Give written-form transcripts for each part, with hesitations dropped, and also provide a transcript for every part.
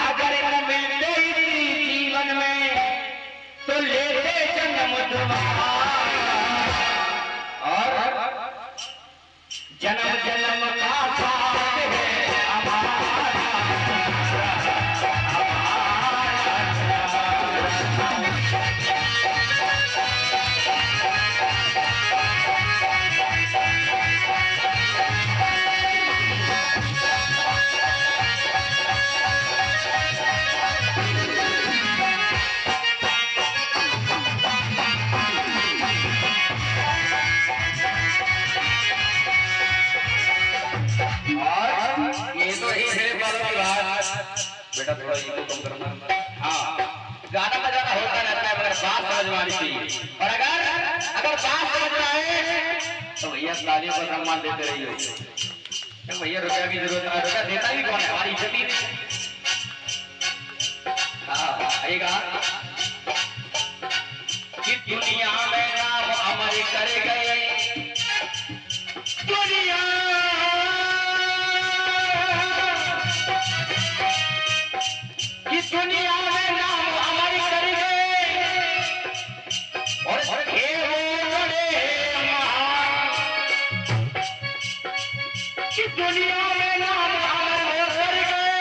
अगर मिलते जीवन में तो लेते जन्म दोबारा और जन्म जन्म का साथ है हमारा। बेटा थोड़ा ईगो कम करना। हाँ, गाना बजाना होता रहता है मगर बात समझ में आनी चाहिए। और अगर बात समझ में आए तो भैया तालियों को सम्मान देते रहिए। भैया रुपया की जरूरत है, रुपया देता भी कौन है, हमारी इज्जत ही नहीं। हाँ आइएगा कि दुनिया में नाम हमारे करे गए, दुनिया दुनिया में नाम हमारी कर गए और थे वो बड़े महान कि दुनिया में नाम हमारे कर गए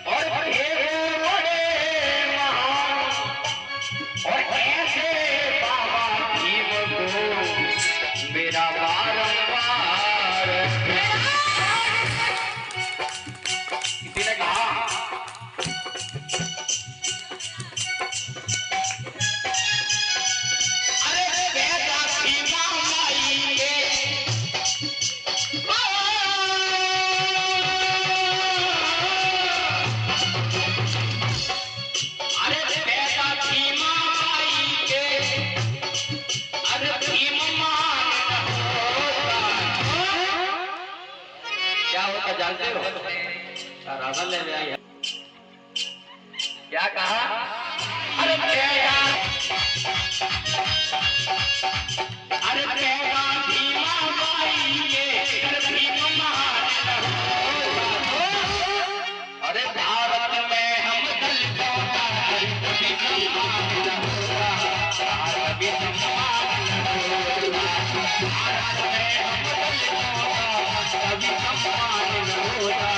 और थे वो बड़े महान। और ऐसे बाबा भीम को मेरा बारंबार किसी ने कहा जानते हो राधा ले आई है क्या कहा? अरे भीमा बाई ये भीम महान। अरे भारत में हम दलितों का कभी सम्मान होगा, कभी सम्मान होगा। भारत में हम दलितों का कभी सम्मान होगा,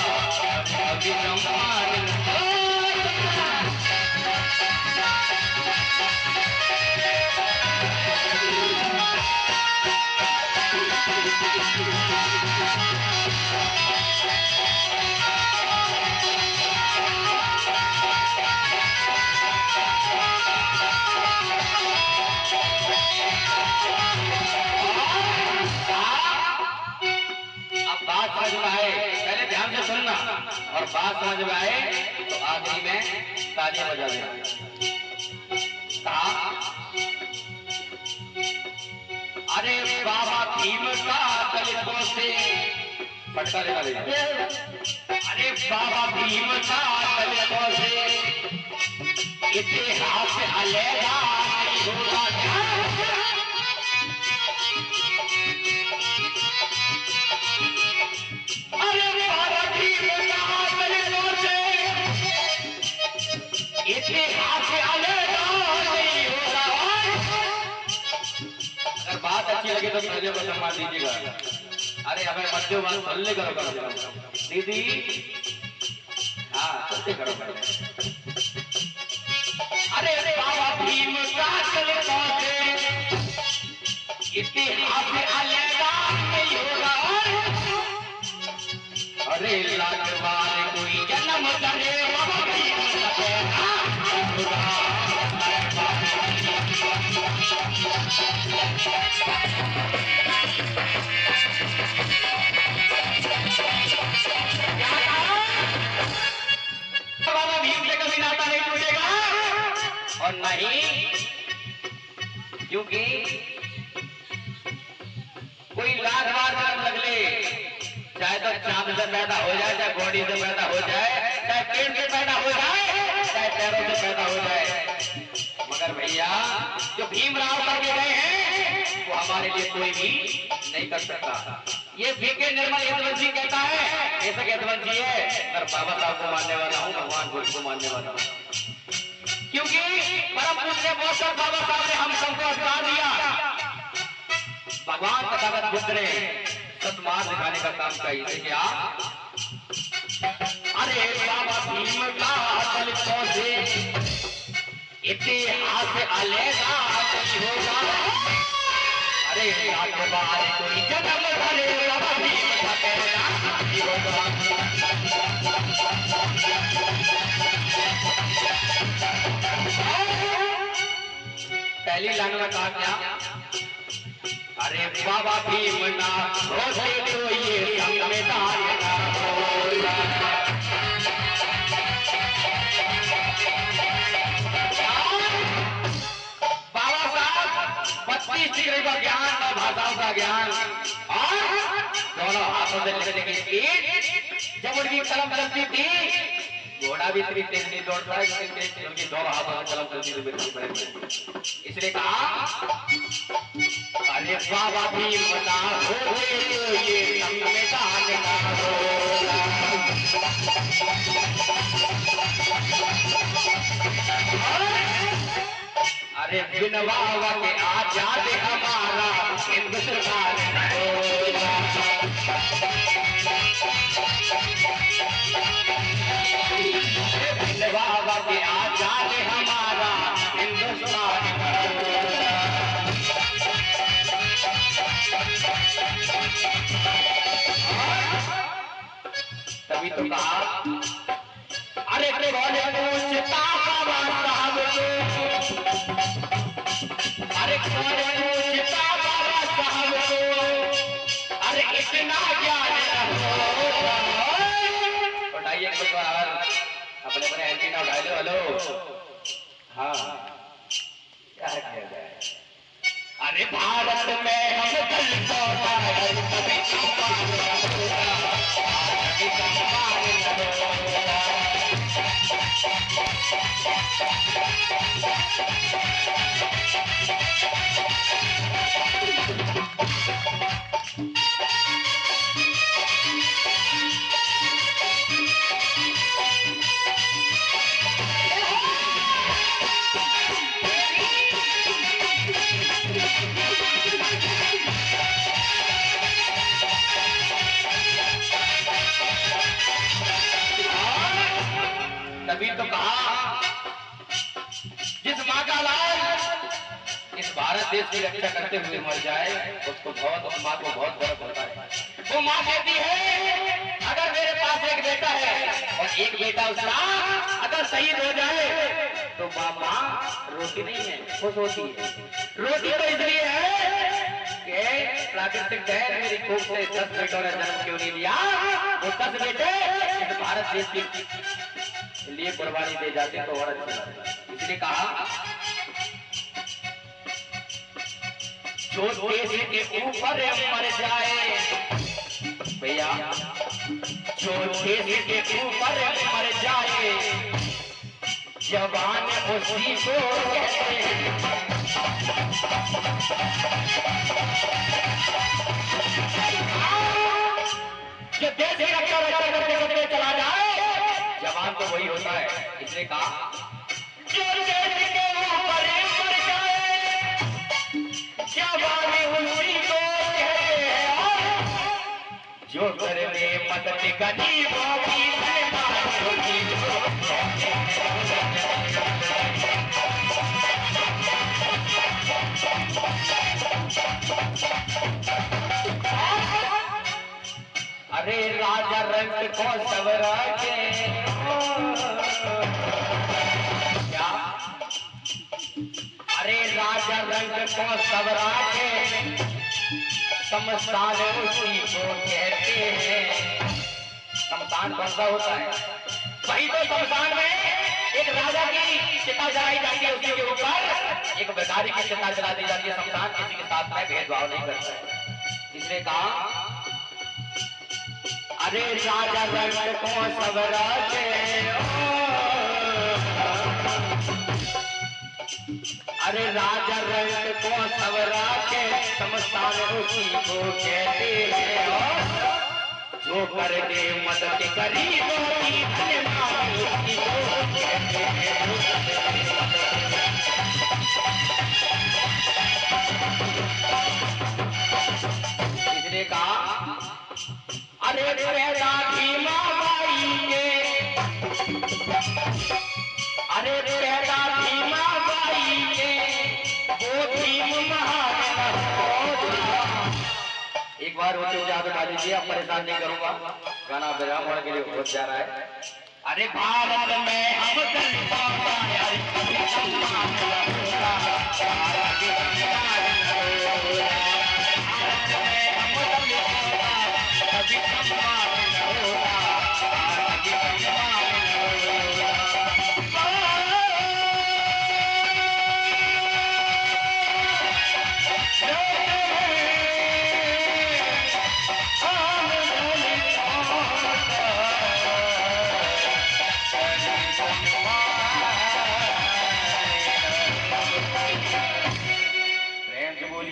कभी सम्मान होगा। और बात समझ में आए तो आखिरी में तालियां बजा देना। कहा अरे बाबा भीम का दलितों से पटका लेना लेना। अरे बाबा भीम का दलितों से इतिहास अलग नहीं होगा। अरे बाबा भीम इतिहास अलग नहीं होगा। अगर बात अच्छी लगे तो मुझे को सम्मान दीजिएगा। अरे हमें मध्य बात सुनने करो दीदी। हाँ सुनते करो। अरे बाबा भीम का दलितों से इतिहास अलग नहीं होगा। अरे लाडवार कोई जन्म करे बाबा भीम से कभी नाता नहीं टूटेगा। और नहीं क्योंकि कोई लाख बार लग ले, चाहे तो चांद से पैदा हो जाए, चाहे बॉडी से पैदा हो जाए, चाहे पेट से पैदा हो जाए, चाहे पैरों से पैदा हो जाए, मगर भैया जो भीमराव करके गए हैं वो हमारे लिए कोई भी नहीं कर सकता। ये वीके निर्मल यदुवंशी कहता है ऐसा कहते होना चाहिए अगर बाबा साहब को मानने वाला हूँ, भगवान बुद्ध को मानने वाला हूँ, क्योंकि परम पूज्य बौद्ध बाबा साहब ने हम सबको अधिकार दिया। भगवान तथागत बुद्ध ने सत्मार्ग दिखाने का काम किया। इसे क्या? अरे बाबा भीम का दलितों से इतिहास अलग होगा। अरे बार कोई जन्म धरे बाबा भीम का कहना होगा। पहली लाइन में कहा क्या? अरे बाबा भीम ना होते तो ये संविधान ना होता। बाबा साहब 32 डिग्री का ज्ञान और भाषाओं का ज्ञान और दोनों हाथों से लिखने की स्पीड, जब उनकी कलम चलती थी घोड़ा भी इतनी तेज नहीं दौड़ता है, उनकी दोनों हाथों से कलम चलती थी बिल्कुल बराबर। इसलिए कहा अरे बाबा भीम ना होते तो ये संविधान ना होता। अरे बिन बाबा के आजाद हमारा हिंदुस्तान ना होता। बिन बाबा के आजाद हमारा हिंदुस्तान ना होता। तभी तो कहा अरे बोले पूछता बाबा साहब को, अरे बोले पूछता बाबा साहब को, अरे इतना ज्ञान होगा। उठाइए एक बार अपने अपने एंटीना उठा लो। हेलो हाँ क्या किया जाए? अरे भारत में हम दलितों का कभी सम्मान न होगा, कभी सम्मान न होगा। तभी तो कहा जिस माँ का लाल इस भारत देश की रक्षा करते हुए मर जाए उसको बहुत, उस माँ को बहुत गर्व होता है। वो माँ कहती है अगर मेरे पास एक बेटा है और एक बेटा उसका अगर शहीद हो जाए तो माँ रोती नहीं है, खुश होती है। रोती तो इसलिए है कि प्राकृतिक दहेज मेरी कोख से 10 बेटों ने जन्म क्यों नहीं दिया, वो 10 बेटे इस भारत देश की लिए कुर्बानी दे जाते तो और अच्छा लगता। इसलिए कहा जो देश के ऊपर मर जाए भैया, जो देश के ऊपर मर जाए जवान उसी को कहते हैं। जो देश की रक्षा करते चला जाए जवान तो वही होता है। इसलिए कहा जो देश के ऊपर मर जाए जवान उसी को कहते हैं। जो करने मदद गरीबों की उसी को कहते हैं। अरे राजा रंग को सवरा के क्या? अरे राजा रंग को सवरा के शमशान उसी को कहते हैं। शमशान कौन सा होता है? वही तो शमशान में एक राजा की चिता जलाई जाती है, उसी के ऊपर एक बेकारी की चिता जला दी जाती है। शमशान किसी के साथ में भेदभाव नहीं करता है। इसलिए कहा अरे राजा रंग को सवरा के, अरे राजा रंग को सवरा के शमशान उसी को कहते हैं। वो करके मदद गरीबों की इसने कहा अरे पैदा भीमा बाई के अरे पैदा भीमा बाई के वो भीम महान एक बार वो चुपचाप बैठा दीजिए, आप परेशान नहीं करूंगा, गाना बजा मोड़ के लिए हो जा रहा है। अरे भारत में हम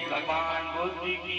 भगवान बुद्ध की